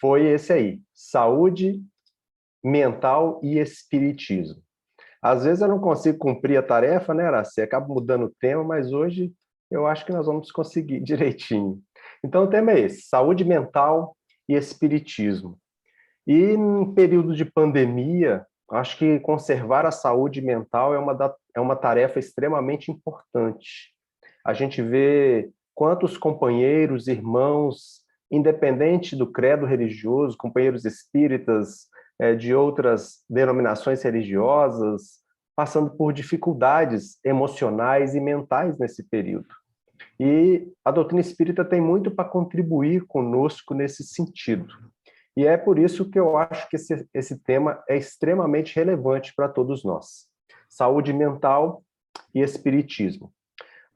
foi esse aí, saúde mental e espiritismo. Às vezes eu não consigo cumprir a tarefa, né, Araci? Acabo mudando o tema, mas hoje eu acho que nós vamos conseguir direitinho. Então o tema é esse, saúde mental e espiritismo. E em período de pandemia, acho que conservar a saúde mental é uma tarefa extremamente importante. A gente vê quantos companheiros, irmãos, independente do credo religioso, companheiros espíritas, de outras denominações religiosas, passando por dificuldades emocionais e mentais nesse período. E a doutrina espírita tem muito para contribuir conosco nesse sentido. E é por isso que eu acho que esse tema é extremamente relevante para todos nós. Saúde mental e espiritismo.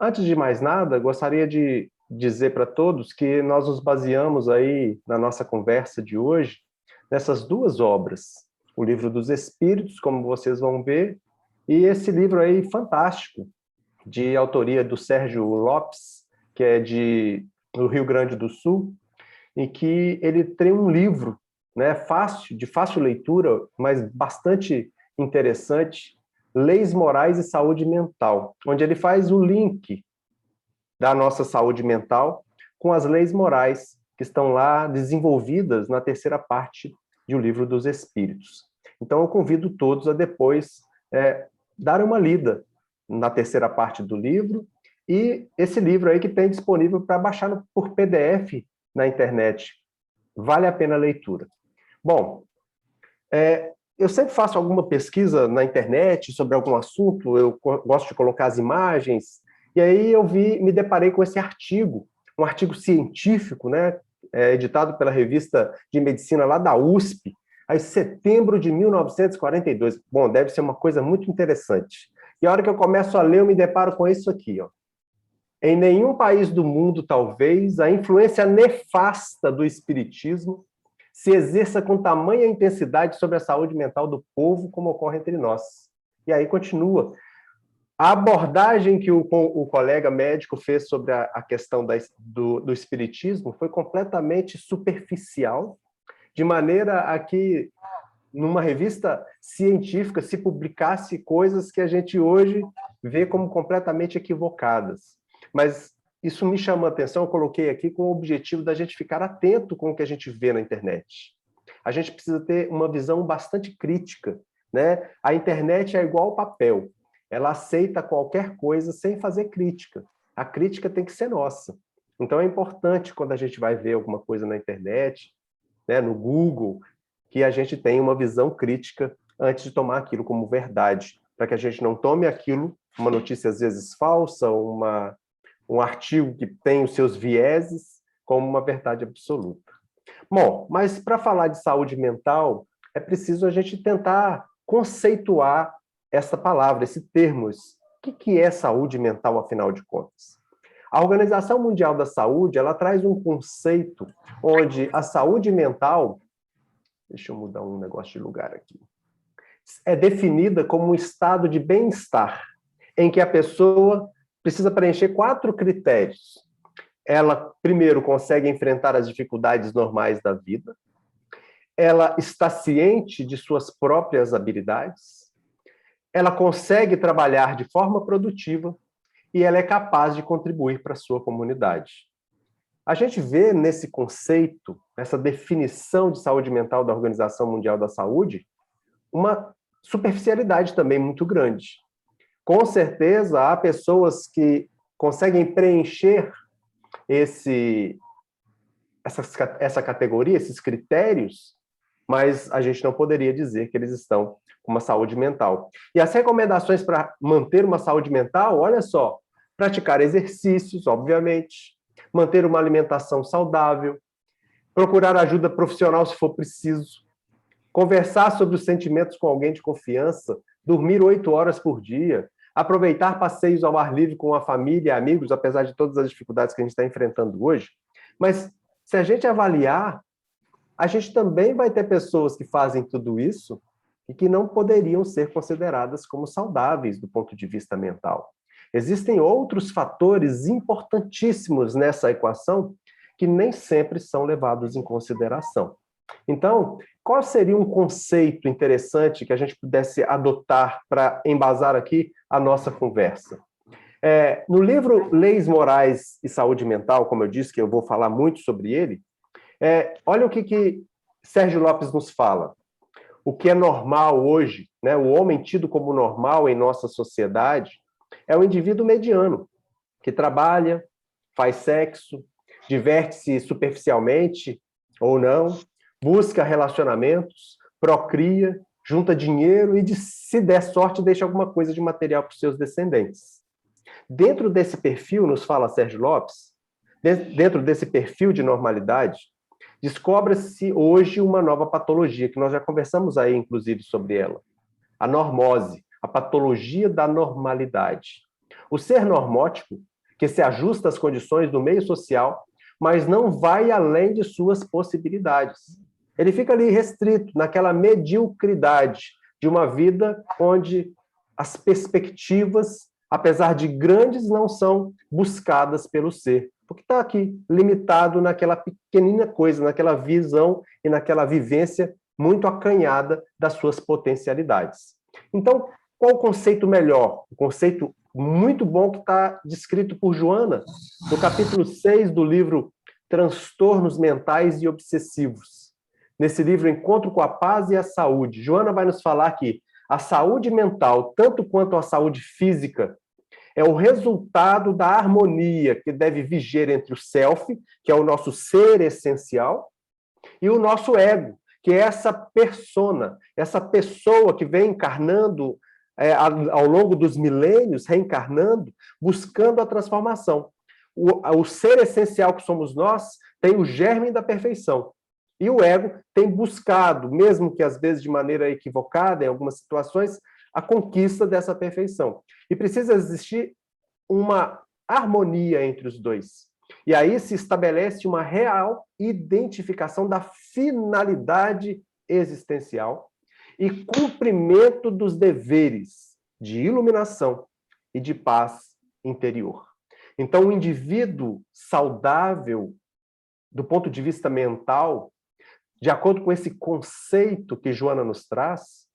Antes de mais nada, gostaria de dizer para todos que nós nos baseamos aí na nossa conversa de hoje nessas duas obras, o Livro dos Espíritos, como vocês vão ver, e esse livro aí fantástico, de autoria do Sérgio Lopes, que é do Rio Grande do Sul, em que ele tem um livro, né, de fácil leitura, mas bastante interessante, Leis Morais e Saúde Mental, onde ele faz o link da nossa saúde mental com as leis morais que estão lá desenvolvidas na terceira parte do Livro dos Espíritos. Então eu convido todos a depois dar uma lida na terceira parte do livro, e esse livro aí que tem disponível para baixar por PDF na internet. Vale a pena a leitura. Bom, eu sempre faço alguma pesquisa na internet sobre algum assunto, eu gosto de colocar as imagens, e aí me deparei com esse artigo, um artigo científico, né, editado pela revista de medicina lá da USP, em setembro de 1942. Bom, deve ser uma coisa muito interessante. E a hora que eu começo a ler, eu me deparo com isso aqui, ó. Em nenhum país do mundo, talvez, a influência nefasta do espiritismo se exerça com tamanha intensidade sobre a saúde mental do povo como ocorre entre nós. E aí continua. A abordagem que o colega médico fez sobre a questão do espiritismo foi completamente superficial, de maneira a que, numa revista científica, se publicasse coisas que a gente hoje vê como completamente equivocadas. Mas isso me chamou a atenção, eu coloquei aqui com o objetivo da gente ficar atento com o que a gente vê na internet. A gente precisa ter uma visão bastante crítica, né? A internet é igual ao papel. Ela aceita qualquer coisa sem fazer crítica. A crítica tem que ser nossa. Então é importante, quando a gente vai ver alguma coisa na internet, né, no Google, que a gente tenha uma visão crítica antes de tomar aquilo como verdade, para que a gente não tome aquilo, uma notícia às vezes falsa, um artigo que tem os seus vieses, como uma verdade absoluta. Bom, mas para falar de saúde mental, é preciso a gente tentar conceituar essa palavra, esse termo. O que é saúde mental, afinal de contas? A Organização Mundial da Saúde, ela traz um conceito onde a saúde mental, deixa eu mudar um negócio de lugar aqui, é definida como um estado de bem-estar, em que a pessoa precisa preencher 4 critérios. Ela, primeiro, consegue enfrentar as dificuldades normais da vida, ela está ciente de suas próprias habilidades, ela consegue trabalhar de forma produtiva e ela é capaz de contribuir para a sua comunidade. A gente vê nesse conceito, nessa definição de saúde mental da Organização Mundial da Saúde, uma superficialidade também muito grande. Com certeza, há pessoas que conseguem preencher essa categoria, esses critérios, mas a gente não poderia dizer que eles estão com uma saúde mental. E as recomendações para manter uma saúde mental, olha só, praticar exercícios, obviamente, manter uma alimentação saudável, procurar ajuda profissional se for preciso, conversar sobre os sentimentos com alguém de confiança, dormir 8 horas por dia, aproveitar passeios ao ar livre com a família e amigos, apesar de todas as dificuldades que a gente está enfrentando hoje. Mas se a gente avaliar, a gente também vai ter pessoas que fazem tudo isso e que não poderiam ser consideradas como saudáveis do ponto de vista mental. Existem outros fatores importantíssimos nessa equação que nem sempre são levados em consideração. Então, qual seria um conceito interessante que a gente pudesse adotar para embasar aqui a nossa conversa? No livro Leis Morais e Saúde Mental, como eu disse, que eu vou falar muito sobre ele, olha o que Sérgio Lopes nos fala. O que é normal hoje, né, o homem tido como normal em nossa sociedade, é o indivíduo mediano, que trabalha, faz sexo, diverte-se superficialmente ou não, busca relacionamentos, procria, junta dinheiro e, se der sorte, deixa alguma coisa de material para os seus descendentes. Dentro desse perfil, nos fala Sérgio Lopes, dentro desse perfil de normalidade, descobre-se hoje uma nova patologia, que nós já conversamos aí, inclusive, sobre ela. A normose, a patologia da normalidade. O ser normótico, que se ajusta às condições do meio social, mas não vai além de suas possibilidades. Ele fica ali restrito naquela mediocridade de uma vida onde as perspectivas, apesar de grandes, não são buscadas pelo ser, porque está aqui, limitado naquela pequenina coisa, naquela visão e naquela vivência muito acanhada das suas potencialidades. Então, qual o conceito melhor? O conceito muito bom que está descrito por Joana, no capítulo 6 do livro Transtornos Mentais e Obsessivos. Nesse livro, Encontro com a Paz e a Saúde, Joana vai nos falar que a saúde mental, tanto quanto a saúde física, é o resultado da harmonia que deve viger entre o self, que é o nosso ser essencial, e o nosso ego, que é essa persona, essa pessoa que vem encarnando ao longo dos milênios, reencarnando, buscando a transformação. O ser essencial que somos nós tem o germe da perfeição. E o ego tem buscado, mesmo que às vezes de maneira equivocada, em algumas situações, a conquista dessa perfeição. E precisa existir uma harmonia entre os dois. E aí se estabelece uma real identificação da finalidade existencial e cumprimento dos deveres de iluminação e de paz interior. Então, o indivíduo saudável, do ponto de vista mental, de acordo com esse conceito que Joana nos traz,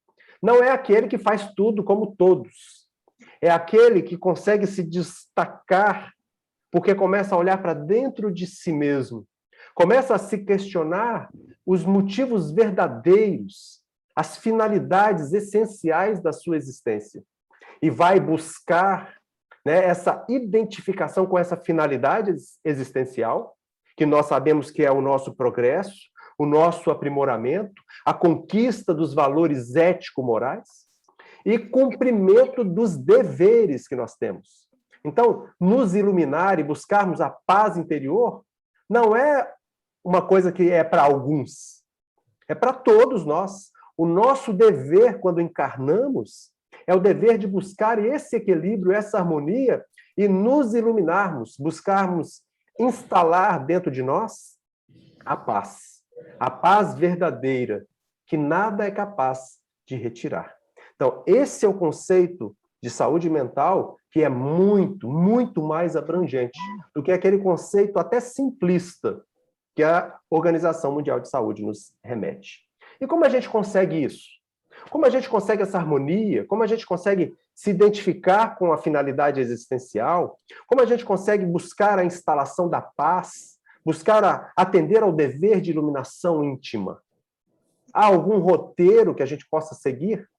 não é aquele que faz tudo como todos. É aquele que consegue se destacar porque começa a olhar para dentro de si mesmo, começa a se questionar os motivos verdadeiros, as finalidades essenciais da sua existência. E vai buscar, né, essa identificação com essa finalidade existencial, que nós sabemos que é o nosso progresso, o nosso aprimoramento, a conquista dos valores ético-morais e cumprimento dos deveres que nós temos. Então, nos iluminar e buscarmos a paz interior não é uma coisa que é para alguns, é para todos nós. O nosso dever, quando encarnamos, é o dever de buscar esse equilíbrio, essa harmonia e nos iluminarmos, buscarmos instalar dentro de nós a paz verdadeira, que nada é capaz de retirar. Então, esse é o conceito de saúde mental que é muito, muito mais abrangente do que aquele conceito até simplista que a Organização Mundial de Saúde nos remete. E como a gente consegue isso? Como a gente consegue essa harmonia? Como a gente consegue se identificar com a finalidade existencial? Como a gente consegue buscar a instalação da paz? Buscar atender ao dever de iluminação íntima? Há algum roteiro que a gente possa seguir?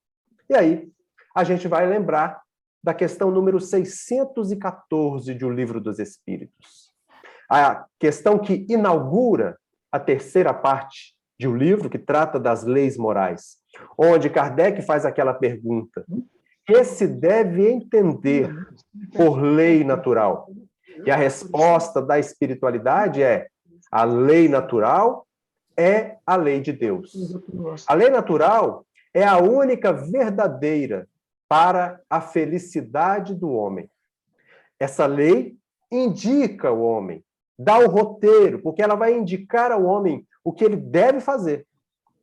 E aí, a gente vai lembrar da questão número 614 de O Livro dos Espíritos. A questão que inaugura a terceira parte de O Livro, que trata das leis morais, onde Kardec faz aquela pergunta: que se deve entender por lei natural? E a resposta da espiritualidade é: a lei natural é a lei de Deus. A lei natural é a única verdadeira para a felicidade do homem. Essa lei indica o homem, dá o roteiro, porque ela vai indicar ao homem o que ele deve fazer.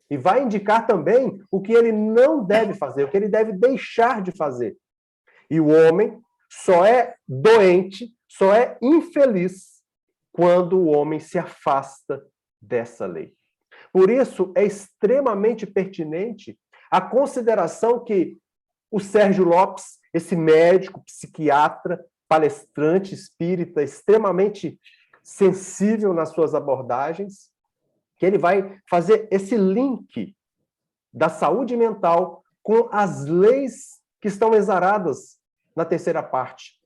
E vai indicar também o que ele não deve fazer, o que ele deve deixar de fazer. E o homem só é doente, só é infeliz quando o homem se afasta dessa lei. Por isso, é extremamente pertinente a consideração que o Sérgio Lopes, esse médico, psiquiatra, palestrante espírita, extremamente sensível nas suas abordagens, que ele vai fazer esse link da saúde mental com as leis que estão exaradas na terceira parte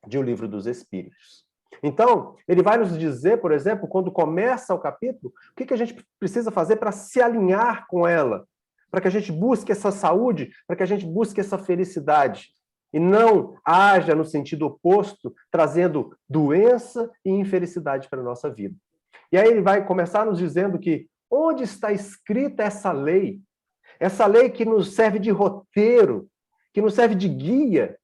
de O Livro dos Espíritos. Então, ele vai nos dizer, por exemplo, quando começa o capítulo, o que a gente precisa fazer para se alinhar com ela, para que a gente busque essa saúde, para que a gente busque essa felicidade, e não haja no sentido oposto, trazendo doença e infelicidade para a nossa vida. E aí ele vai começar nos dizendo que onde está escrita essa lei que nos serve de roteiro, que nos serve de guia,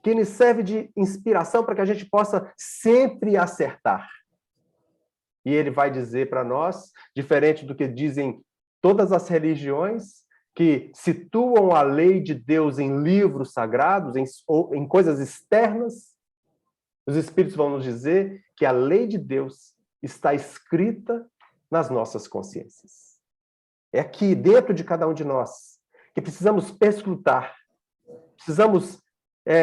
que nos serve de inspiração para que a gente possa sempre acertar. E ele vai dizer para nós, diferente do que dizem todas as religiões, que situam a lei de Deus em livros sagrados, em coisas externas, os Espíritos vão nos dizer que a lei de Deus está escrita nas nossas consciências. É aqui, dentro de cada um de nós, que precisamos perscrutar, precisamos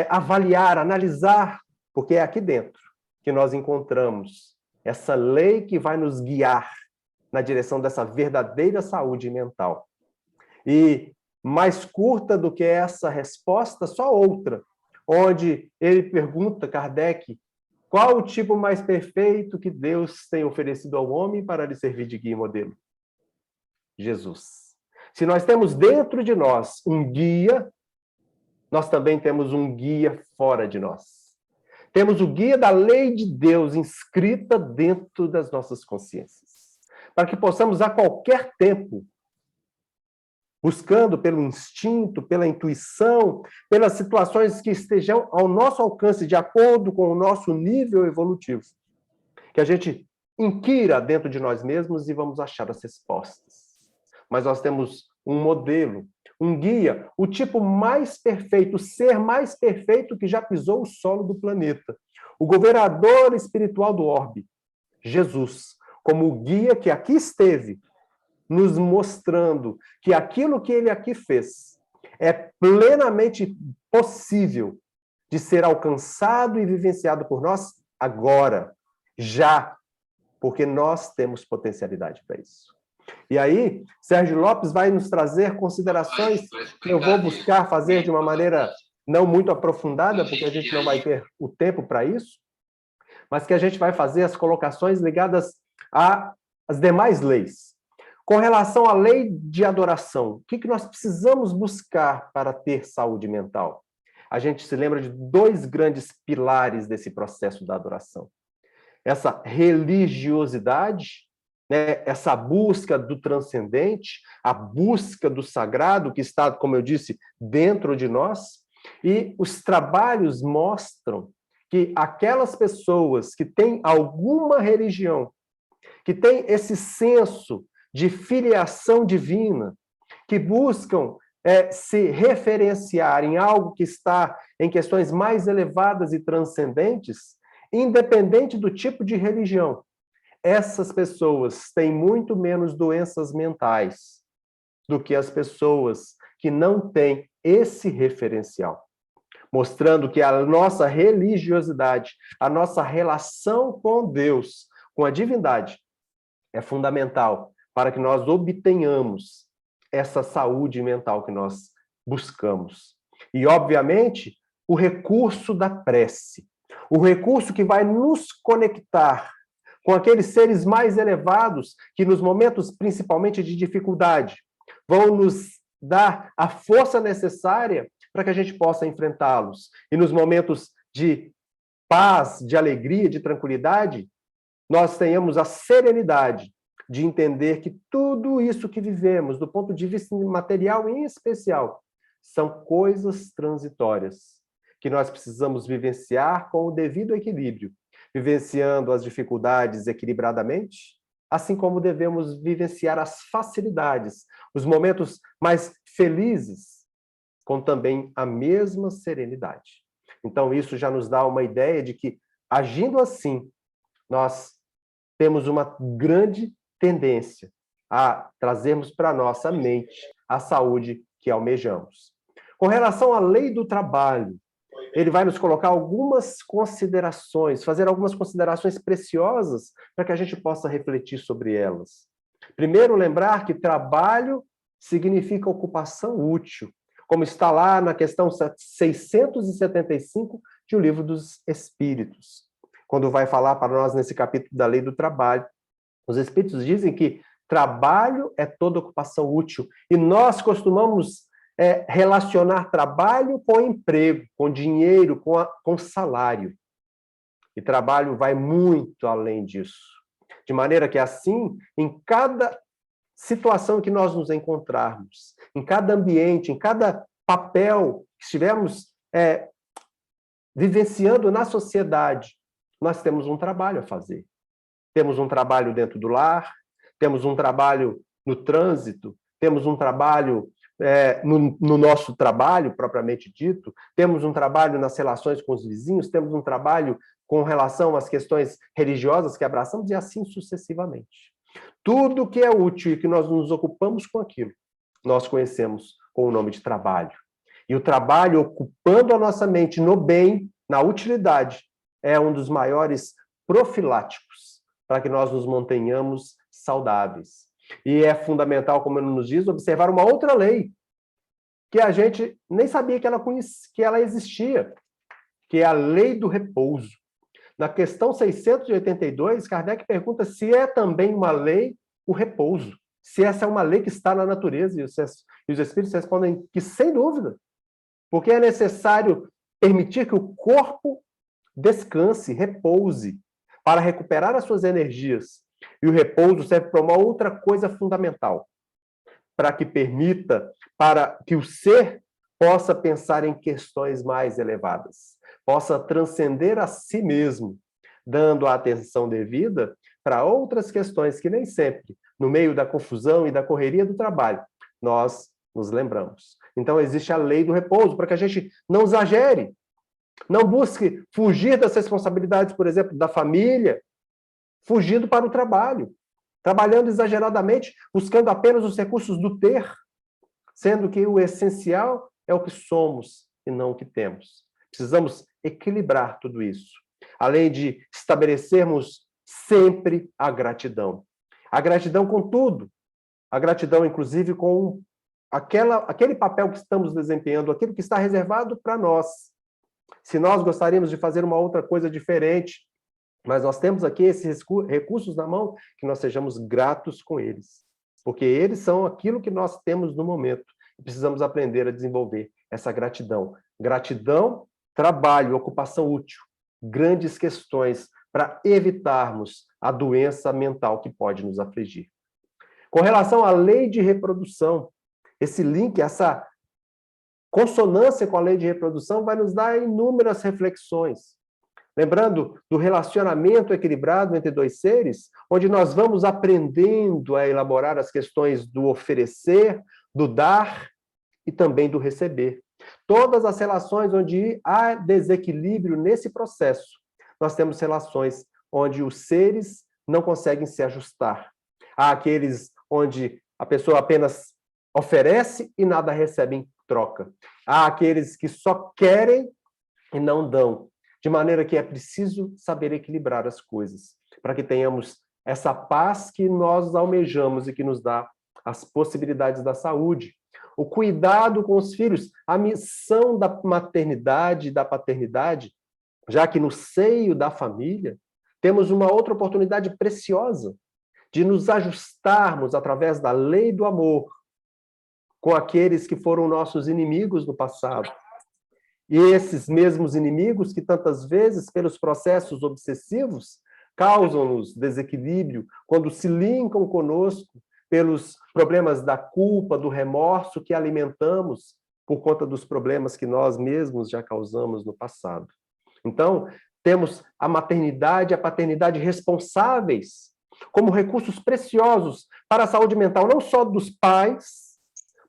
avaliar, analisar, porque é aqui dentro que nós encontramos essa lei que vai nos guiar na direção dessa verdadeira saúde mental. E mais curta do que essa resposta, só outra, onde ele pergunta, Kardec, qual o tipo mais perfeito que Deus tem oferecido ao homem para lhe servir de guia e modelo? Jesus. Se nós temos dentro de nós um guia, nós também temos um guia fora de nós. Temos o guia da lei de Deus inscrita dentro das nossas consciências, para que possamos a qualquer tempo, buscando pelo instinto, pela intuição, pelas situações que estejam ao nosso alcance, de acordo com o nosso nível evolutivo, que a gente inquira dentro de nós mesmos e vamos achar as respostas. Mas nós temos um modelo, um guia, o tipo mais perfeito, o ser mais perfeito que já pisou o solo do planeta. O governador espiritual do orbe, Jesus, como o guia que aqui esteve, nos mostrando que aquilo que ele aqui fez é plenamente possível de ser alcançado e vivenciado por nós agora, já, porque nós temos potencialidade para isso. E aí, Sérgio Lopes vai nos trazer considerações que eu vou buscar fazer de uma maneira não muito aprofundada, porque a gente não vai ter o tempo para isso, mas que a gente vai fazer as colocações ligadas às demais leis. Com relação à lei de adoração, o que nós precisamos buscar para ter saúde mental? A gente se lembra de dois grandes pilares desse processo da adoração. Essa religiosidade, né, essa busca do transcendente, a busca do sagrado que está, como eu disse, dentro de nós, e os trabalhos mostram que aquelas pessoas que têm alguma religião, que têm esse senso de filiação divina, que buscam se referenciar em algo que está em questões mais elevadas e transcendentes, independente do tipo de religião, essas pessoas têm muito menos doenças mentais do que as pessoas que não têm esse referencial, mostrando que a nossa religiosidade, a nossa relação com Deus, com a divindade, é fundamental para que nós obtenhamos essa saúde mental que nós buscamos. E, obviamente, o recurso da prece, o recurso que vai nos conectar com aqueles seres mais elevados que, nos momentos principalmente de dificuldade, vão nos dar a força necessária para que a gente possa enfrentá-los. E nos momentos de paz, de alegria, de tranquilidade, nós tenhamos a serenidade de entender que tudo isso que vivemos, do ponto de vista material em especial, são coisas transitórias, que nós precisamos vivenciar com o devido equilíbrio, vivenciando as dificuldades equilibradamente, assim como devemos vivenciar as facilidades, os momentos mais felizes, com também a mesma serenidade. Então, isso já nos dá uma ideia de que, agindo assim, nós temos uma grande tendência a trazermos para a nossa mente a saúde que almejamos. Com relação à lei do trabalho, ele vai nos colocar algumas considerações, fazer algumas considerações preciosas para que a gente possa refletir sobre elas. Primeiro, lembrar que trabalho significa ocupação útil, como está lá na questão 675 de O Livro dos Espíritos, quando vai falar para nós nesse capítulo da lei do trabalho. Os Espíritos dizem que trabalho é toda ocupação útil, e nós costumamos relacionar trabalho com emprego, com dinheiro, com salário. E trabalho vai muito além disso. De maneira que, assim, em cada situação que nós nos encontrarmos, em cada ambiente, em cada papel que estivermos vivenciando na sociedade, nós temos um trabalho a fazer. Temos um trabalho dentro do lar, temos um trabalho no trânsito, temos um trabalho no nosso trabalho, propriamente dito, temos um trabalho nas relações com os vizinhos, temos um trabalho com relação às questões religiosas que abraçamos, e assim sucessivamente. Tudo que é útil e que nós nos ocupamos com aquilo, nós conhecemos com o nome de trabalho. E o trabalho, ocupando a nossa mente no bem, na utilidade, é um dos maiores profiláticos para que nós nos mantenhamos saudáveis. E é fundamental, como ele nos diz, observar uma outra lei, que a gente nem sabia que ela existia, que é a lei do repouso. Na questão 682, Kardec pergunta se é também uma lei o repouso, se essa é uma lei que está na natureza, e os Espíritos respondem que sem dúvida, porque é necessário permitir que o corpo descanse, repouse, para recuperar as suas energias. E o repouso serve para uma outra coisa fundamental, para que permita, para que o ser possa pensar em questões mais elevadas, possa transcender a si mesmo, dando a atenção devida para outras questões que nem sempre, no meio da confusão e da correria do trabalho, nós nos lembramos. Então existe a lei do repouso, para que a gente não exagere, não busque fugir das responsabilidades, por exemplo, da família, fugindo para o trabalho, trabalhando exageradamente, buscando apenas os recursos do ter, sendo que o essencial é o que somos e não o que temos. Precisamos equilibrar tudo isso, além de estabelecermos sempre a gratidão. A gratidão com tudo, a gratidão, inclusive, com aquele papel que estamos desempenhando, aquilo que está reservado para nós. Se nós gostaríamos de fazer uma outra coisa diferente, mas nós temos aqui esses recursos na mão, que nós sejamos gratos com eles, porque eles são aquilo que nós temos no momento. Precisamos aprender a desenvolver essa gratidão. Gratidão, trabalho, ocupação útil, grandes questões para evitarmos a doença mental que pode nos afligir. Com relação à lei de reprodução, esse link, essa consonância com a lei de reprodução vai nos dar inúmeras reflexões. Lembrando do relacionamento equilibrado entre dois seres, onde nós vamos aprendendo a elaborar as questões do oferecer, do dar e também do receber. Todas as relações onde há desequilíbrio nesse processo, nós temos relações onde os seres não conseguem se ajustar. Há aqueles onde a pessoa apenas oferece e nada recebe em troca. Há aqueles que só querem e não dão. De maneira que é preciso saber equilibrar as coisas, para que tenhamos essa paz que nós almejamos e que nos dá as possibilidades da saúde. O cuidado com os filhos, a missão da maternidade e da paternidade, já que no seio da família temos uma outra oportunidade preciosa de nos ajustarmos através da lei do amor com aqueles que foram nossos inimigos no passado. E esses mesmos inimigos que tantas vezes, pelos processos obsessivos, causam-nos desequilíbrio, quando se linkam conosco pelos problemas da culpa, do remorso que alimentamos por conta dos problemas que nós mesmos já causamos no passado. Então, temos a maternidade e a paternidade responsáveis como recursos preciosos para a saúde mental, não só dos pais,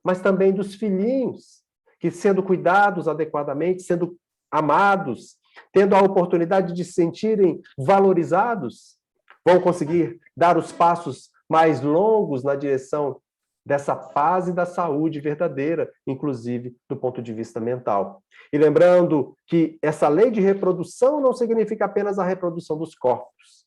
mas também dos filhinhos, que, sendo cuidados adequadamente, sendo amados, tendo a oportunidade de se sentirem valorizados, vão conseguir dar os passos mais longos na direção dessa paz e da saúde verdadeira, inclusive do ponto de vista mental. E lembrando que essa lei de reprodução não significa apenas a reprodução dos corpos,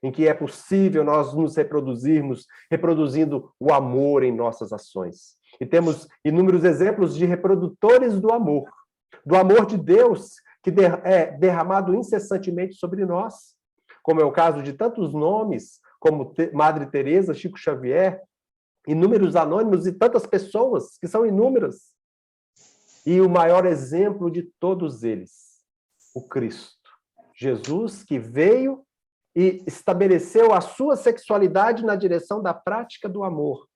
em que é possível nós nos reproduzirmos, reproduzindo o amor em nossas ações. E temos inúmeros exemplos de reprodutores do amor de Deus, que é derramado incessantemente sobre nós, como é o caso de tantos nomes, como Madre Teresa, Chico Xavier, inúmeros anônimos e tantas pessoas que são inúmeras. E o maior exemplo de todos eles, o Cristo. Jesus que veio e estabeleceu a sua sexualidade na direção da prática do amor,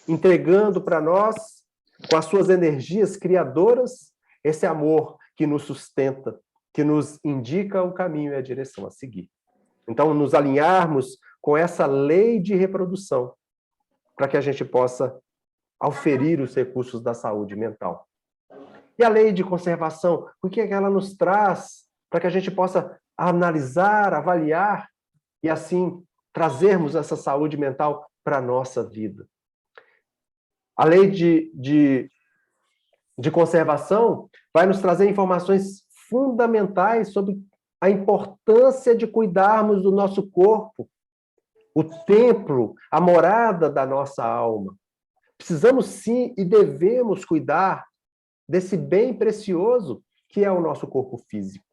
entregando para nós, com as suas energias criadoras, esse amor que nos sustenta, que nos indica o caminho e a direção a seguir. Então, nos alinharmos com essa lei de reprodução, para que a gente possa auferir os recursos da saúde mental. E a lei de conservação, o que é que ela nos traz para que a gente possa analisar, avaliar e assim trazermos essa saúde mental para a nossa vida? A lei de conservação vai nos trazer informações fundamentais sobre a importância de cuidarmos do nosso corpo, o templo, a morada da nossa alma. Precisamos sim e devemos cuidar desse bem precioso que é o nosso corpo físico.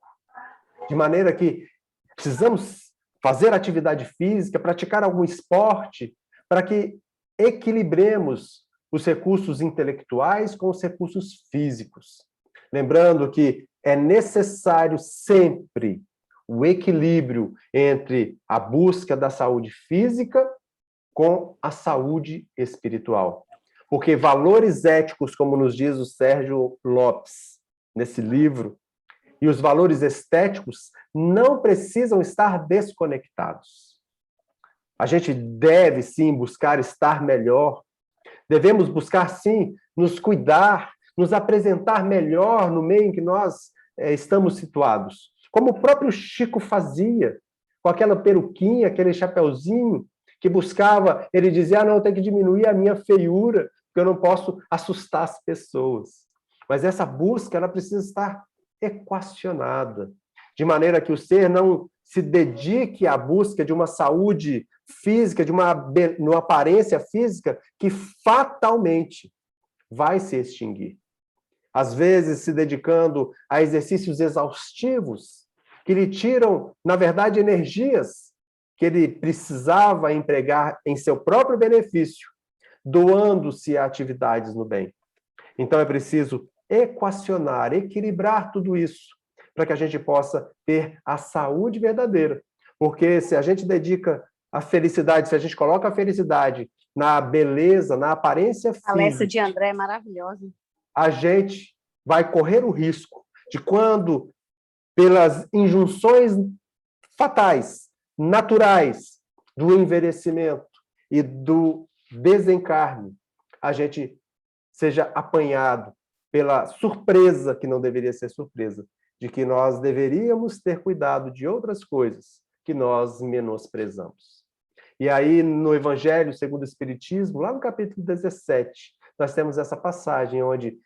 De maneira que precisamos fazer atividade física, praticar algum esporte, para que equilibremos os recursos intelectuais com os recursos físicos. Lembrando que é necessário sempre o equilíbrio entre a busca da saúde física com a saúde espiritual. Porque valores éticos, como nos diz o Sérgio Lopes, nesse livro, e os valores estéticos não precisam estar desconectados. A gente deve, sim, buscar estar melhor. Devemos buscar, sim, nos cuidar, nos apresentar melhor no meio em que nós estamos situados. Como o próprio Chico fazia, com aquela peruquinha, aquele chapeuzinho, que buscava, ele dizia, não, eu tenho que diminuir a minha feiura, porque eu não posso assustar as pessoas. Mas essa busca, ela precisa estar equacionada, de maneira que o ser não se dedique à busca de uma saúde física, de uma aparência física que fatalmente vai se extinguir. Às vezes se dedicando a exercícios exaustivos, que lhe tiram, na verdade, energias que ele precisava empregar em seu próprio benefício, doando-se a atividades no bem. Então é preciso equacionar, equilibrar tudo isso, para que a gente possa ter a saúde verdadeira. Porque se a gente dedica a felicidade, se a gente coloca a felicidade na beleza, na aparência física... A palestra de André é maravilhosa. A gente vai correr o risco de quando, pelas injunções fatais, naturais, do envelhecimento e do desencarne, a gente seja apanhado pela surpresa, que não deveria ser surpresa, de que nós deveríamos ter cuidado de outras coisas que nós menosprezamos. E aí, no Evangelho segundo o Espiritismo, lá no capítulo 17, nós temos essa passagem onde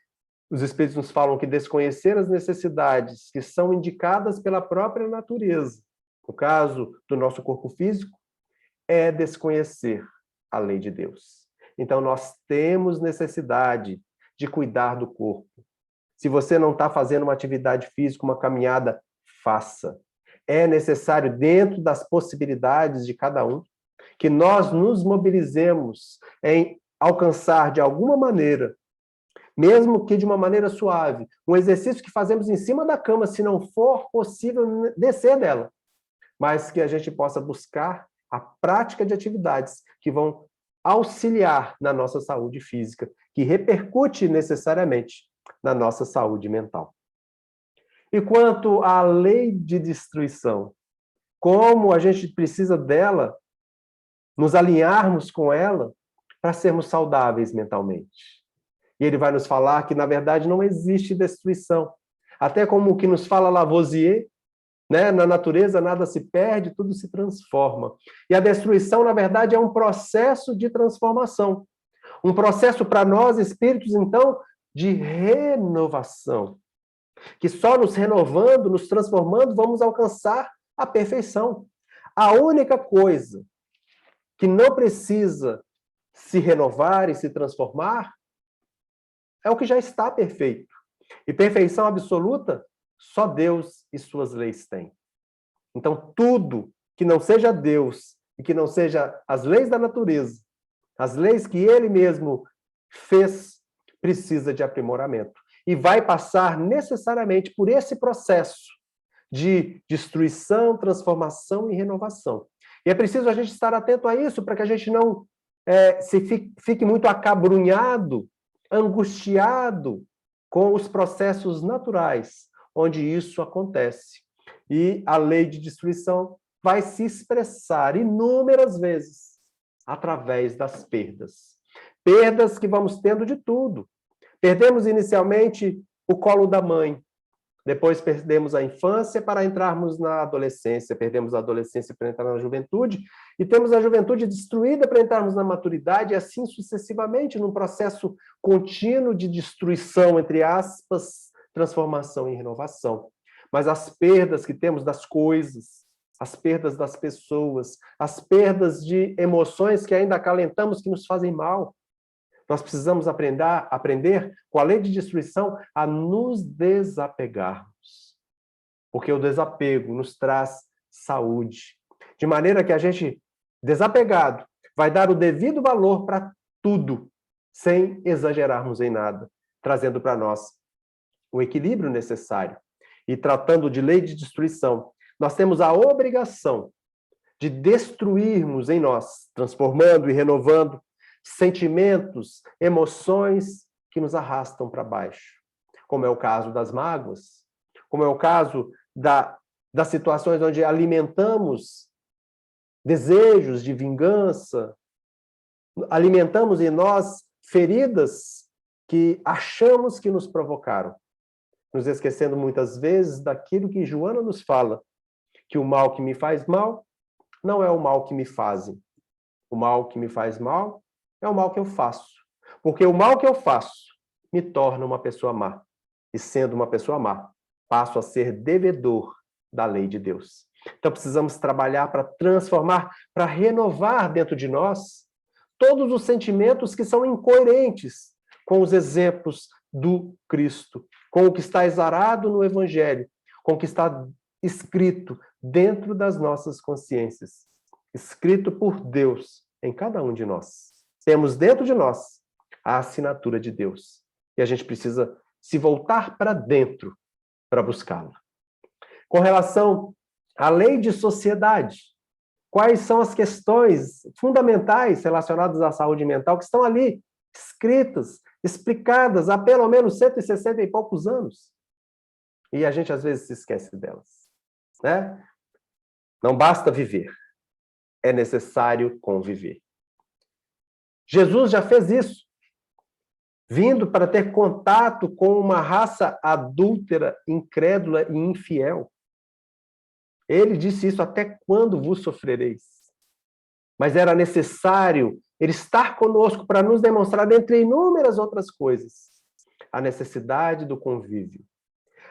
os Espíritos nos falam que desconhecer as necessidades que são indicadas pela própria natureza, no caso do nosso corpo físico, é desconhecer a lei de Deus. Então, nós temos necessidade de cuidar do corpo. Se você não está fazendo uma atividade física, uma caminhada, faça. É necessário, dentro das possibilidades de cada um, que nós nos mobilizemos em alcançar, de alguma maneira, mesmo que de uma maneira suave, um exercício que fazemos em cima da cama, se não for possível descer dela, mas que a gente possa buscar a prática de atividades que vão auxiliar na nossa saúde física, que repercute necessariamente na nossa saúde mental. E quanto à lei de destruição, como a gente precisa dela, nos alinharmos com ela para sermos saudáveis mentalmente. E ele vai nos falar que, na verdade, não existe destruição. Até como o que nos fala Lavoisier, né? Na natureza nada se perde, tudo se transforma. E a destruição, na verdade, é um processo de transformação. Um processo para nós, espíritos, então, de renovação. Que só nos renovando, nos transformando, vamos alcançar a perfeição. A única coisa que não precisa se renovar e se transformar é o que já está perfeito. E perfeição absoluta, só Deus e suas leis têm. Então, tudo que não seja Deus e que não seja as leis da natureza, as leis que Ele mesmo fez, precisa de aprimoramento. E vai passar necessariamente por esse processo de destruição, transformação e renovação. E é preciso a gente estar atento a isso para que a gente não fique muito acabrunhado, angustiado com os processos naturais, onde isso acontece. E a lei de destruição vai se expressar inúmeras vezes através das perdas. Perdas que vamos tendo de tudo. Perdemos inicialmente o colo da mãe, depois perdemos a infância para entrarmos na adolescência, perdemos a adolescência para entrar na juventude, e temos a juventude destruída para entrarmos na maturidade, e assim sucessivamente, num processo contínuo de destruição, entre aspas, transformação e renovação. Mas as perdas que temos das coisas, as perdas das pessoas, as perdas de emoções que ainda acalentamos, que nos fazem mal, nós precisamos aprender, com a lei de destruição, a nos desapegarmos. Porque o desapego nos traz saúde. De maneira que a gente, desapegado, vai dar o devido valor para tudo, sem exagerarmos em nada, trazendo para nós o equilíbrio necessário. E tratando de lei de destruição, nós temos a obrigação de destruirmos em nós, transformando e renovando, sentimentos, emoções que nos arrastam para baixo, como é o caso das mágoas, como é o caso das situações onde alimentamos desejos de vingança, alimentamos em nós feridas que achamos que nos provocaram, nos esquecendo muitas vezes daquilo que Joana nos fala, que o mal que me faz mal não é o mal que me fazem. O mal que me faz mal é o mal que eu faço. Porque o mal que eu faço me torna uma pessoa má. E sendo uma pessoa má, passo a ser devedor da lei de Deus. Então precisamos trabalhar para transformar, para renovar dentro de nós todos os sentimentos que são incoerentes com os exemplos do Cristo, com o que está exarado no Evangelho, com o que está escrito dentro das nossas consciências, escrito por Deus em cada um de nós. Temos dentro de nós a assinatura de Deus. E a gente precisa se voltar para dentro para buscá-la. Com relação à lei de sociedade, quais são as questões fundamentais relacionadas à saúde mental que estão ali, escritas, explicadas há pelo menos 160 e poucos anos? E a gente às vezes se esquece delas, né? Não basta viver, é necessário conviver. Jesus já fez isso, vindo para ter contato com uma raça adúltera, incrédula e infiel. Ele disse isso: até quando vos sofrereis? Mas era necessário ele estar conosco para nos demonstrar, dentre inúmeras outras coisas, a necessidade do convívio.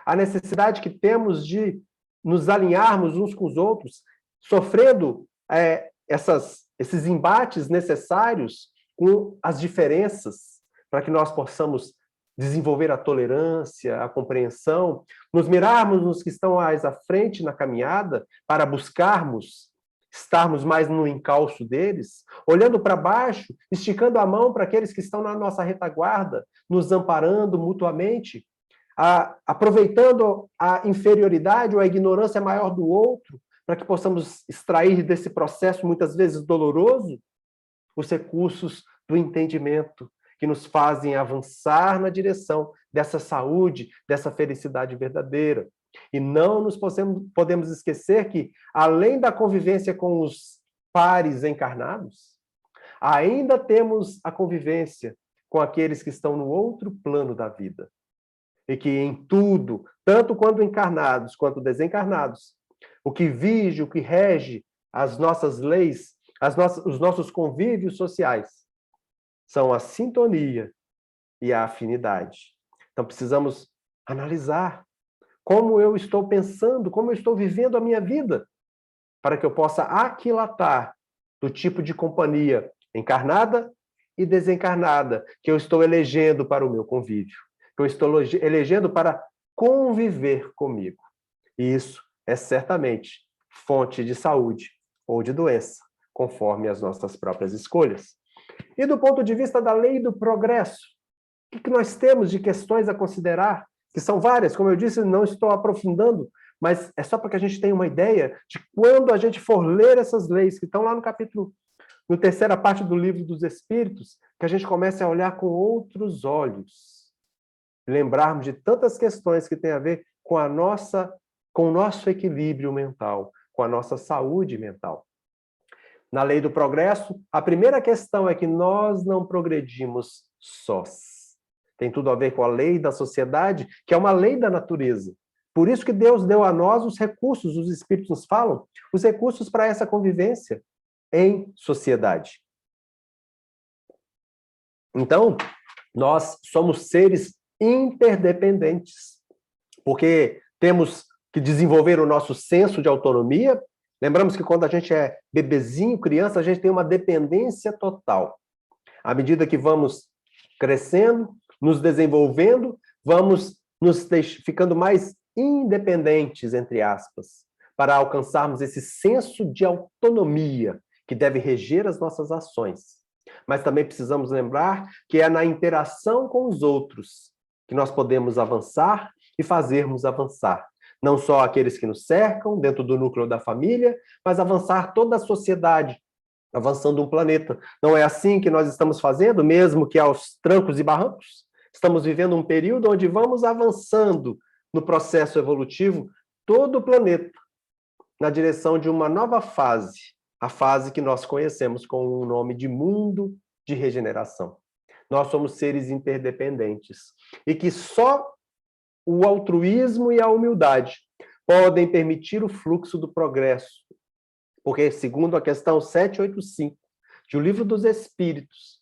A necessidade que temos de nos alinharmos uns com os outros, sofrendo esses embates necessários com as diferenças, para que nós possamos desenvolver a tolerância, a compreensão, nos mirarmos nos que estão mais à frente na caminhada, para buscarmos estarmos mais no encalço deles, olhando para baixo, esticando a mão para aqueles que estão na nossa retaguarda, nos amparando mutuamente, aproveitando a inferioridade ou a ignorância maior do outro, para que possamos extrair desse processo, muitas vezes doloroso, os recursos do entendimento que nos fazem avançar na direção dessa saúde, dessa felicidade verdadeira. E não nos podemos esquecer que, além da convivência com os pares encarnados, ainda temos a convivência com aqueles que estão no outro plano da vida. E que em tudo, tanto quando encarnados quanto desencarnados, o que vige, o que rege as nossas leis, os nossos convívios sociais, são a sintonia e a afinidade. Então, precisamos analisar como eu estou pensando, como eu estou vivendo a minha vida, para que eu possa aquilatar do tipo de companhia encarnada e desencarnada que eu estou elegendo para o meu convívio, que eu estou elegendo para conviver comigo. E isso é certamente fonte de saúde ou de doença, conforme as nossas próprias escolhas. E do ponto de vista da lei do progresso, o que nós temos de questões a considerar? Que são várias, como eu disse, não estou aprofundando, mas é só para que a gente tenha uma ideia de quando a gente for ler essas leis, que estão lá no capítulo, na terceira parte do livro dos Espíritos, que a gente comece a olhar com outros olhos. Lembrarmos de tantas questões que têm a ver com com o nosso equilíbrio mental, com a nossa saúde mental. Na lei do progresso, a primeira questão é que nós não progredimos sós. Tem tudo a ver com a lei da sociedade, que é uma lei da natureza. Por isso que Deus deu a nós os recursos, os Espíritos nos falam, os recursos para essa convivência em sociedade. Então, nós somos seres interdependentes, porque temos que desenvolver o nosso senso de autonomia. Lembramos que quando a gente é bebezinho, criança, a gente tem uma dependência total. À medida que vamos crescendo, nos desenvolvendo, vamos ficando mais independentes, entre aspas, para alcançarmos esse senso de autonomia que deve reger as nossas ações. Mas também precisamos lembrar que é na interação com os outros que nós podemos avançar e fazermos avançar. Não só aqueles que nos cercam, dentro do núcleo da família, mas avançar toda a sociedade, avançando um planeta. Não é assim que nós estamos fazendo, mesmo que aos trancos e barrancos? Estamos vivendo um período onde vamos avançando no processo evolutivo todo o planeta na direção de uma nova fase, a fase que nós conhecemos com o nome de mundo de regeneração. Nós somos seres interdependentes e que só o altruísmo e a humildade podem permitir o fluxo do progresso. Porque, segundo a questão 785 de O Livro dos Espíritos,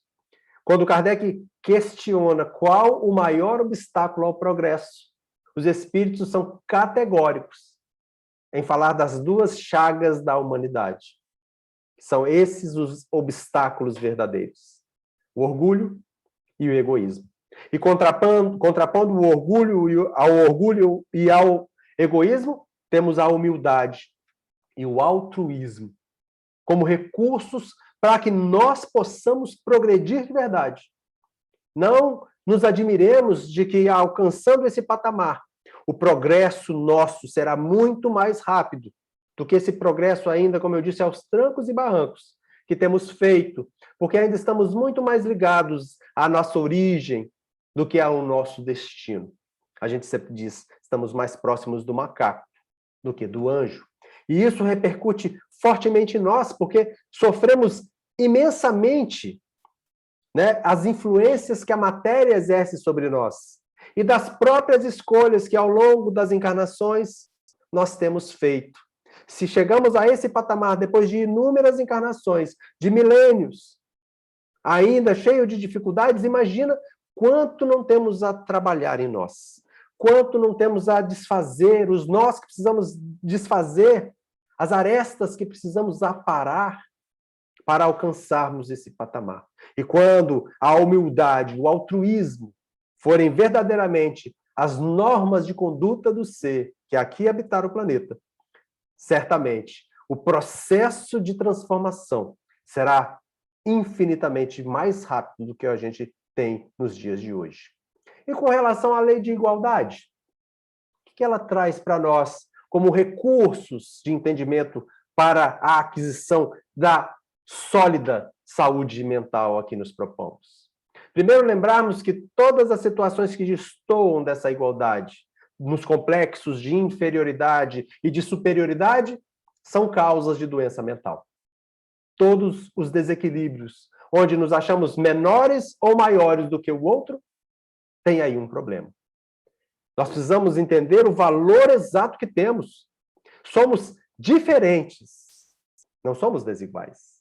quando Kardec questiona qual o maior obstáculo ao progresso, os espíritos são categóricos em falar das duas chagas da humanidade. São esses os obstáculos verdadeiros: o orgulho e o egoísmo. E contrapondo o orgulho e ao egoísmo, temos a humildade e o altruísmo como recursos para que nós possamos progredir de verdade. Não nos admiremos de que, alcançando esse patamar, o progresso nosso será muito mais rápido do que esse progresso ainda, como eu disse, aos trancos e barrancos que temos feito, porque ainda estamos muito mais ligados à nossa origem do que ao nosso destino. A gente sempre diz, estamos mais próximos do macaco do que do anjo. E isso repercute fortemente em nós, porque sofremos imensamente, né, as influências que a matéria exerce sobre nós e das próprias escolhas que ao longo das encarnações nós temos feito. Se chegamos a esse patamar depois de inúmeras encarnações, de milênios, ainda cheio de dificuldades, imagina quanto não temos a trabalhar em nós, quanto não temos a desfazer, os nós que precisamos desfazer, as arestas que precisamos aparar para alcançarmos esse patamar. E quando a humildade, o altruísmo forem verdadeiramente as normas de conduta do ser que aqui habitar o planeta, certamente o processo de transformação será infinitamente mais rápido do que a gente tem nos dias de hoje. E com relação à lei de igualdade, o que ela traz para nós como recursos de entendimento para a aquisição da sólida saúde mental a que nos propomos? Primeiro, lembrarmos que todas as situações que destoam dessa igualdade, nos complexos de inferioridade e de superioridade, são causas de doença mental. Todos os desequilíbrios, onde nos achamos menores ou maiores do que o outro, tem aí um problema. Nós precisamos entender o valor exato que temos. Somos diferentes. Não somos desiguais.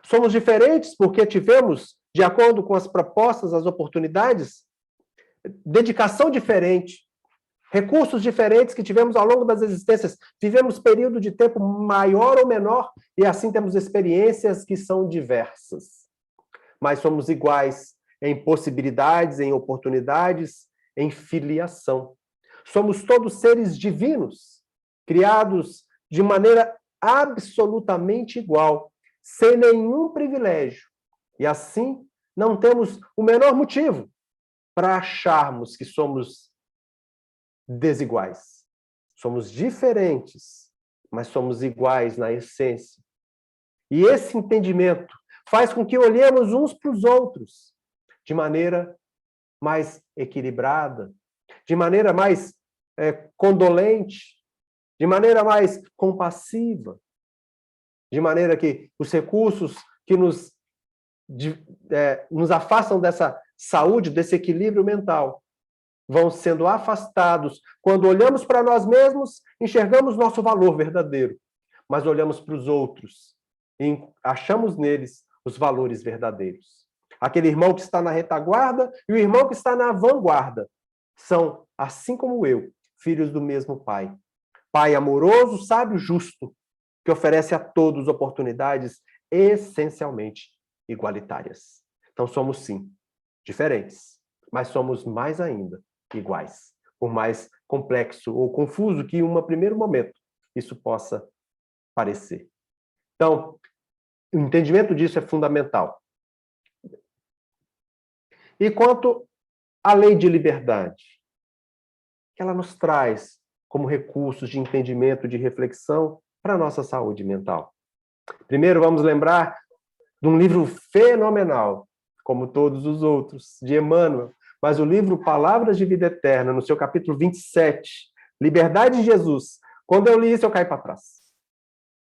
Somos diferentes porque tivemos, de acordo com as propostas, as oportunidades, dedicação diferente, recursos diferentes que tivemos ao longo das existências. Vivemos período de tempo maior ou menor e assim temos experiências que são diversas. Mas somos iguais em possibilidades, em oportunidades, em filiação. Somos todos seres divinos, criados de maneira absolutamente igual, sem nenhum privilégio. E assim, não temos o menor motivo para acharmos que somos desiguais. Somos diferentes, mas somos iguais na essência. E esse entendimento faz com que olhemos uns para os outros de maneira mais equilibrada, de maneira mais condolente, de maneira mais compassiva, de maneira que os recursos que nos afastam dessa saúde, desse equilíbrio mental, vão sendo afastados. Quando olhamos para nós mesmos, enxergamos nosso valor verdadeiro, mas olhamos para os outros e achamos neles os valores verdadeiros. Aquele irmão que está na retaguarda e o irmão que está na vanguarda são, assim como eu, filhos do mesmo Pai. Pai amoroso, sábio, justo, que oferece a todos oportunidades essencialmente igualitárias. Então somos, sim, diferentes, mas somos mais ainda iguais, por mais complexo ou confuso que, em um primeiro momento, isso possa parecer. Então, o entendimento disso é fundamental. E quanto à lei de liberdade, que ela nos traz como recursos de entendimento, de reflexão para a nossa saúde mental. Primeiro, vamos lembrar de um livro fenomenal, como todos os outros, de Emmanuel, mas o livro Palavras de Vida Eterna, no seu capítulo 27, Liberdade de Jesus. Quando eu li isso, eu caí para trás.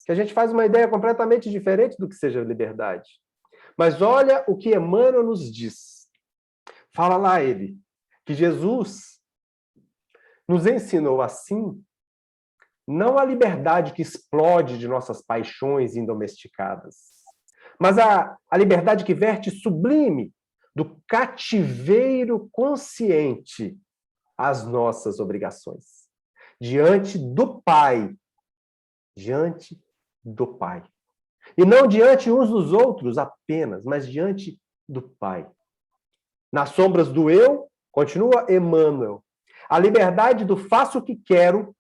Que a gente faz uma ideia completamente diferente do que seja liberdade. Mas olha o que Emmanuel nos diz. Fala lá ele, que Jesus nos ensinou assim, não a liberdade que explode de nossas paixões indomesticadas, mas a liberdade que verte sublime do cativeiro consciente às nossas obrigações. Diante do Pai. Diante do Pai. E não diante uns dos outros apenas, mas diante do Pai. Nas sombras do eu, continua Emmanuel, a liberdade do faço o que quero,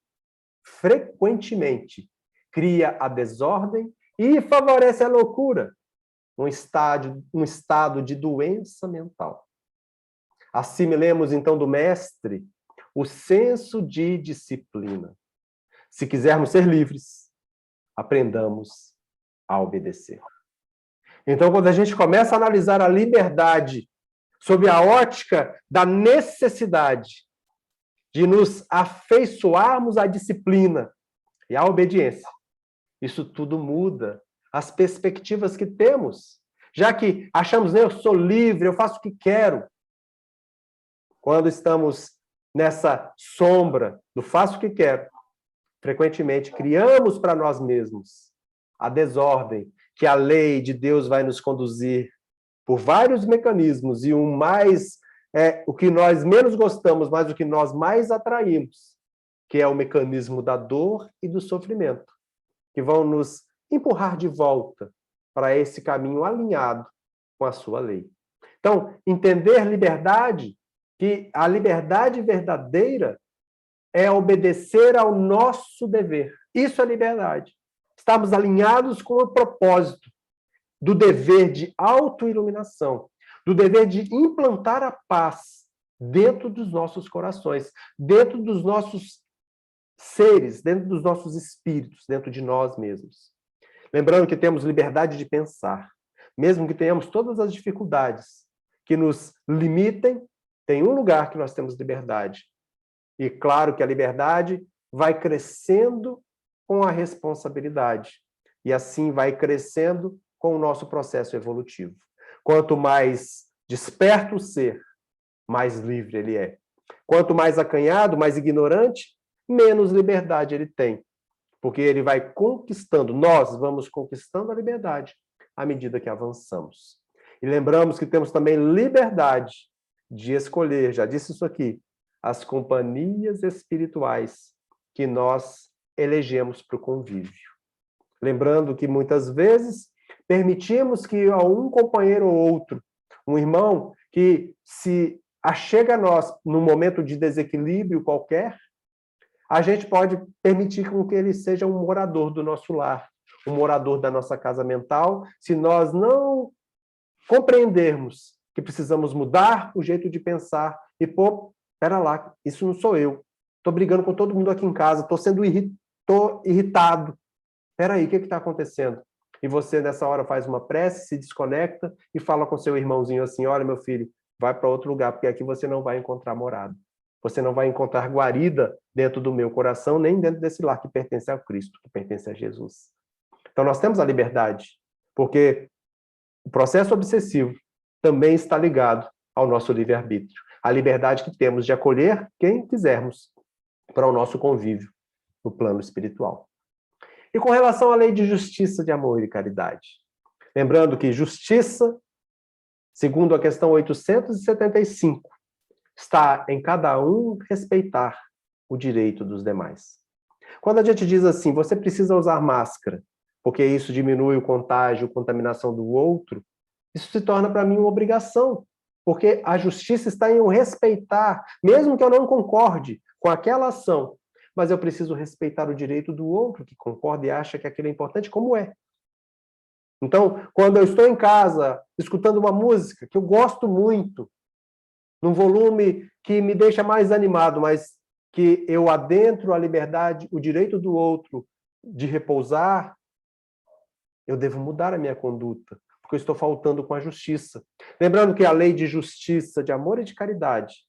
frequentemente, cria a desordem e favorece a loucura, um estado de doença mental. Assimilemos, então, do mestre o senso de disciplina. Se quisermos ser livres, aprendamos a obedecer. Então, quando a gente começa a analisar a liberdade sob a ótica da necessidade de nos afeiçoarmos à disciplina e à obediência, isso tudo muda as perspectivas que temos, já que achamos, eu sou livre, eu faço o que quero. Quando estamos nessa sombra do faço o que quero, frequentemente criamos para nós mesmos a desordem que a lei de Deus vai nos conduzir por vários mecanismos, e o que nós menos gostamos, mas o que nós mais atraímos, que é o mecanismo da dor e do sofrimento, que vão nos empurrar de volta para esse caminho alinhado com a sua lei. Então, entender liberdade, que a liberdade verdadeira é obedecer ao nosso dever. Isso é liberdade. Estamos alinhados com o propósito do dever de autoiluminação, do dever de implantar a paz dentro dos nossos corações, dentro dos nossos seres, dentro dos nossos espíritos, dentro de nós mesmos. Lembrando que temos liberdade de pensar. Mesmo que tenhamos todas as dificuldades que nos limitem, tem um lugar que nós temos liberdade. E claro que a liberdade vai crescendo com a responsabilidade. E assim vai crescendo com o nosso processo evolutivo. Quanto mais desperto o ser, mais livre ele é. Quanto mais acanhado, mais ignorante, menos liberdade ele tem. Porque ele vai conquistando, nós vamos conquistando a liberdade à medida que avançamos. E lembramos que temos também liberdade de escolher, já disse isso aqui, as companhias espirituais que nós elegemos para o convívio. Lembrando que muitas vezes permitimos que um companheiro ou outro, um irmão que se achega a nós num momento de desequilíbrio qualquer, a gente pode permitir com que ele seja um morador do nosso lar, um morador da nossa casa mental, se nós não compreendermos que precisamos mudar o jeito de pensar e, pô, pera lá, isso não sou eu. Estou brigando com todo mundo aqui em casa, estou irritado. Espera aí, o que está acontecendo? E você, nessa hora, faz uma prece, se desconecta e fala com seu irmãozinho assim, olha, meu filho, vai para outro lugar, porque aqui você não vai encontrar morada. Você não vai encontrar guarida dentro do meu coração, nem dentro desse lar que pertence a Cristo, que pertence a Jesus. Então, nós temos a liberdade, porque o processo obsessivo também está ligado ao nosso livre-arbítrio. A liberdade que temos de acolher quem quisermos para o nosso convívio no plano espiritual. E com relação à lei de justiça, de amor e caridade. Lembrando que justiça, segundo a questão 875, está em cada um respeitar o direito dos demais. Quando a gente diz assim, você precisa usar máscara, porque isso diminui o contágio, a contaminação do outro, isso se torna para mim uma obrigação, porque a justiça está em eu respeitar, mesmo que eu não concorde com aquela ação, mas eu preciso respeitar o direito do outro que concorda e acha que aquilo é importante, como é. Então, quando eu estou em casa, escutando uma música que eu gosto muito, num volume que me deixa mais animado, mas que eu adentro a liberdade, o direito do outro de repousar, eu devo mudar a minha conduta, porque eu estou faltando com a justiça. Lembrando que a lei de justiça, de amor e de caridade,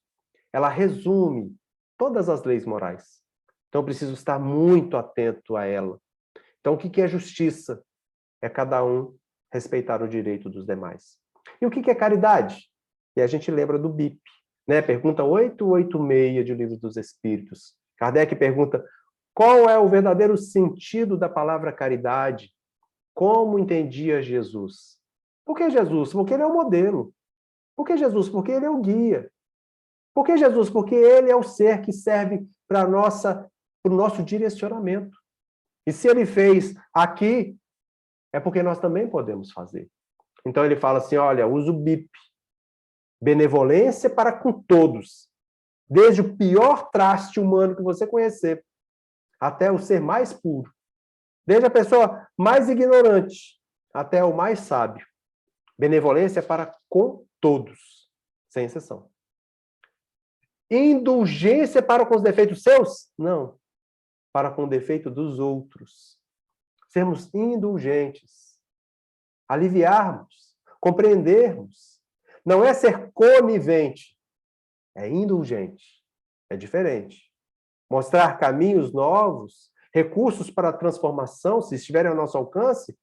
ela resume todas as leis morais. Então, eu preciso estar muito atento a ela. Então, o que é justiça? É cada um respeitar o direito dos demais. E o que é caridade? E a gente lembra do BIP, né? Pergunta 886 de O Livro dos Espíritos. Kardec pergunta, qual é o verdadeiro sentido da palavra caridade? Como entendia Jesus? Por que Jesus? Porque ele é o modelo. Por que Jesus? Porque ele é o guia. Por que Jesus? Porque ele é o ser que serve para o nosso direcionamento. E se ele fez aqui, é porque nós também podemos fazer. Então ele fala assim, olha, usa o BIP. Benevolência para com todos. Desde o pior traste humano que você conhecer, até o ser mais puro. Desde a pessoa mais ignorante, até o mais sábio. Benevolência para com todos, sem exceção. Indulgência para com os defeitos seus? Não. Para com o defeito dos outros. Sermos indulgentes. Aliviarmos. Compreendermos. Não é ser conivente. É indulgente. É diferente. Mostrar caminhos novos, recursos para a transformação, se estiverem ao nosso alcance,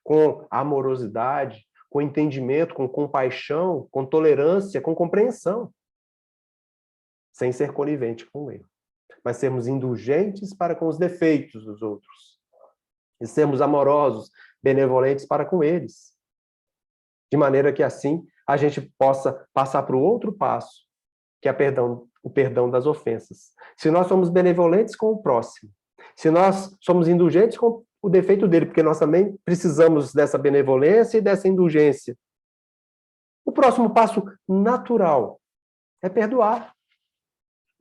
com amorosidade, com entendimento, com compaixão, com tolerância, com compreensão. Sem ser conivente com o erro. Mas sermos indulgentes para com os defeitos dos outros. E sermos amorosos, benevolentes para com eles. De maneira que assim a gente possa passar para o outro passo, que é o perdão das ofensas. Se nós somos benevolentes com o próximo, se nós somos indulgentes com o defeito dele, porque nós também precisamos dessa benevolência e dessa indulgência. O próximo passo natural é perdoar.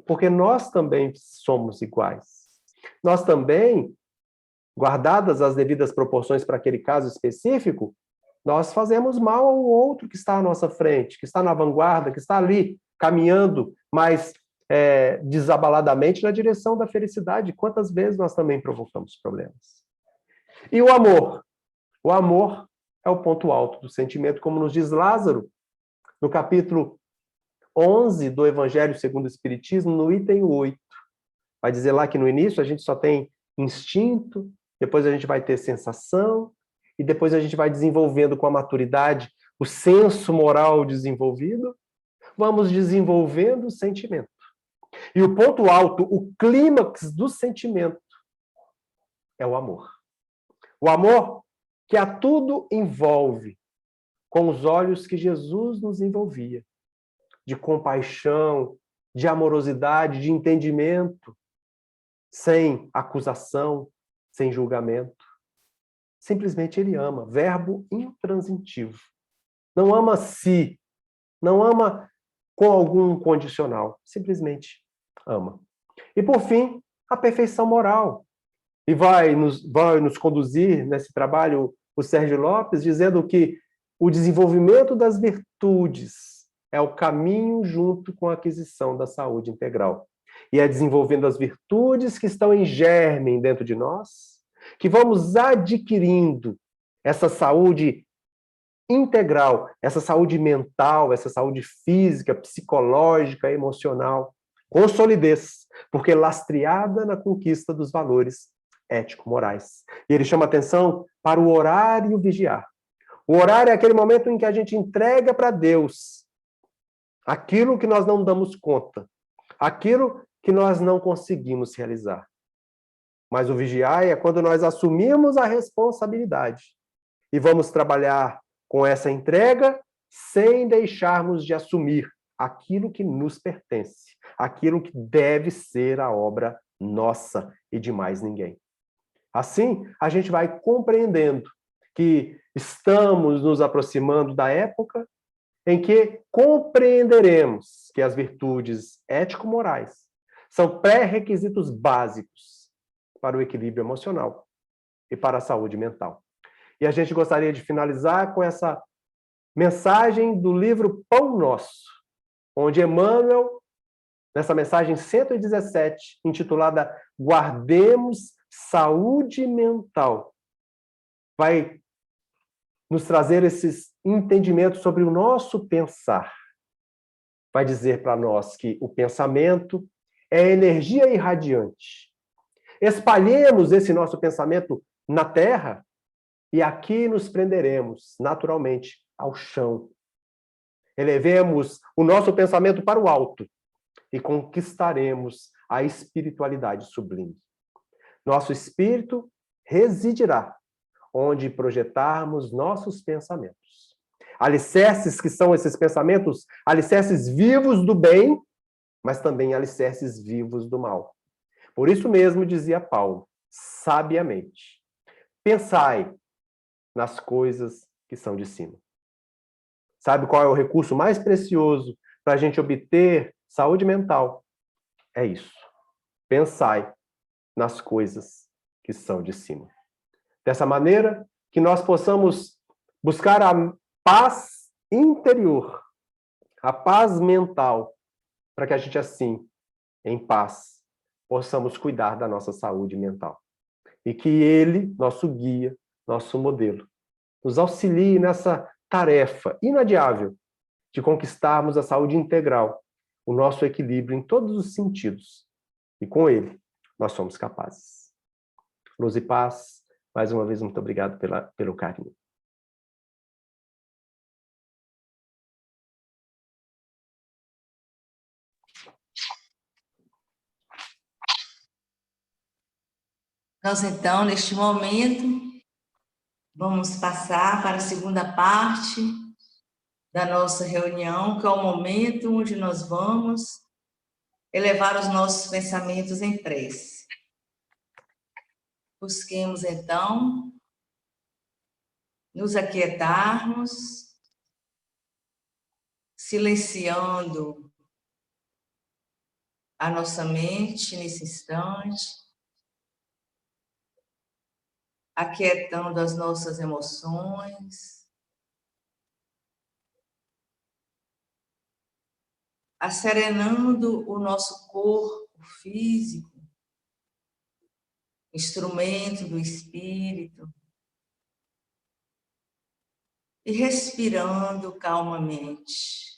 Porque nós também somos iguais. Nós também, guardadas as devidas proporções para aquele caso específico, nós fazemos mal ao outro que está à nossa frente, que está na vanguarda, que está ali, caminhando mais desabaladamente na direção da felicidade. Quantas vezes nós também provocamos problemas? E o amor? O amor é o ponto alto do sentimento, como nos diz Lázaro, no capítulo 11 do Evangelho segundo o Espiritismo, no item 8. Vai dizer lá que no início a gente só tem instinto, depois a gente vai ter sensação, e depois a gente vai desenvolvendo com a maturidade o senso moral desenvolvido, vamos desenvolvendo o sentimento. E o ponto alto, o clímax do sentimento, é o amor. O amor que a tudo envolve, com os olhos que Jesus nos envolvia, de compaixão, de amorosidade, de entendimento, sem acusação, sem julgamento. Simplesmente ele ama, verbo intransitivo. Não ama si, não ama com algum condicional, simplesmente ama. E por fim, a perfeição moral. E vai nos conduzir nesse trabalho o Sérgio Lopes, dizendo que o desenvolvimento das virtudes é o caminho junto com a aquisição da saúde integral. E é desenvolvendo as virtudes que estão em germe dentro de nós, que vamos adquirindo essa saúde integral, essa saúde mental, essa saúde física, psicológica, emocional, com solidez, porque lastreada na conquista dos valores ético-morais. E ele chama atenção para o orar e o vigiar. O orar é aquele momento em que a gente entrega para Deus aquilo que nós não damos conta, aquilo que nós não conseguimos realizar. Mas o vigiar é quando nós assumimos a responsabilidade e vamos trabalhar com essa entrega sem deixarmos de assumir aquilo que nos pertence, aquilo que deve ser a obra nossa e de mais ninguém. Assim, a gente vai compreendendo que estamos nos aproximando da época em que compreenderemos que as virtudes ético-morais são pré-requisitos básicos para o equilíbrio emocional e para a saúde mental. E a gente gostaria de finalizar com essa mensagem do livro Pão Nosso, onde Emmanuel, nessa mensagem 117, intitulada Guardemos Saúde Mental, vai nos trazer esses entendimentos sobre o nosso pensar. Vai dizer para nós que o pensamento é energia irradiante. Espalhemos esse nosso pensamento na Terra e aqui nos prenderemos, naturalmente, ao chão. Elevemos o nosso pensamento para o alto e conquistaremos a espiritualidade sublime. Nosso espírito residirá onde projetarmos nossos pensamentos. Alicerces que são esses pensamentos, alicerces vivos do bem, mas também alicerces vivos do mal. Por isso mesmo dizia Paulo, sabiamente, pensai nas coisas que são de cima. Sabe qual é o recurso mais precioso para a gente obter saúde mental? É isso. Pensai nas coisas que são de cima. Dessa maneira, que nós possamos buscar a paz interior, a paz mental, para que a gente, assim, em paz, possamos cuidar da nossa saúde mental. E que ele, nosso guia, nosso modelo, nos auxilie nessa tarefa inadiável de conquistarmos a saúde integral, o nosso equilíbrio em todos os sentidos. E com ele, nós somos capazes. Luz e paz. Mais uma vez, muito obrigado pelo carinho. Nós, então, neste momento, vamos passar para a segunda parte da nossa reunião, que é o momento onde nós vamos elevar os nossos pensamentos em prece. Busquemos, então, nos aquietarmos, silenciando a nossa mente nesse instante, aquietando as nossas emoções, asserenando o nosso corpo físico, instrumento do espírito, e respirando calmamente.